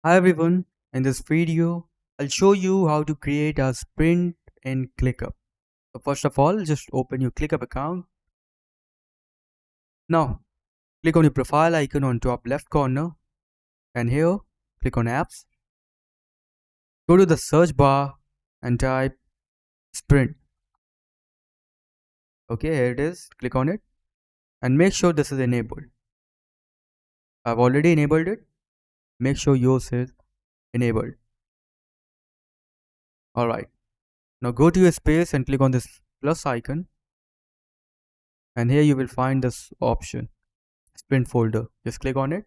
Hi everyone, in this video, I'll show you how to create a sprint in ClickUp. So first of all, just open your ClickUp account. Now, click on your profile icon on top left corner and here, click on apps. Go to the search bar and type sprint. Okay, here it is. Click on it and make sure this is enabled. I've already enabled it. Make sure yours is enabled. Alright, now go to your space and click on this plus icon and here you will find this option sprint folder. Just click on it.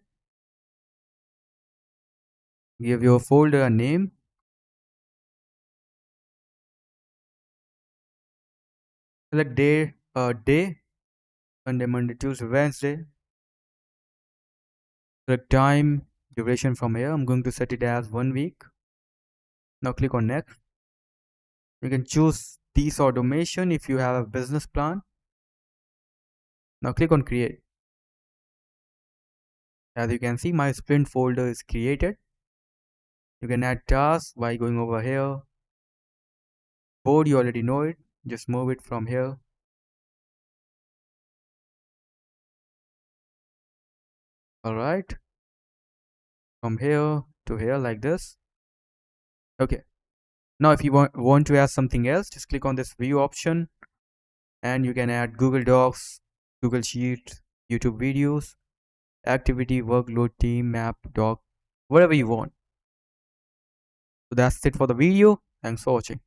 Give your folder a name. Select day, Sunday, Monday, Tuesday, Wednesday. Select time, duration from here. I'm going to set it as 1 week. Now click on next. You can choose these automation if you have a business plan. Now click on create. As you can see, my sprint folder is created. You can add tasks by going over here. Board, you already know it. Just move it from here. Alright. From here to here like this. Okay. Now if you want to add something else, just click on this view option and you can add Google Docs, Google Sheets, YouTube videos, activity, workload, team, map, doc, whatever you want. So that's it for the video. Thanks for watching.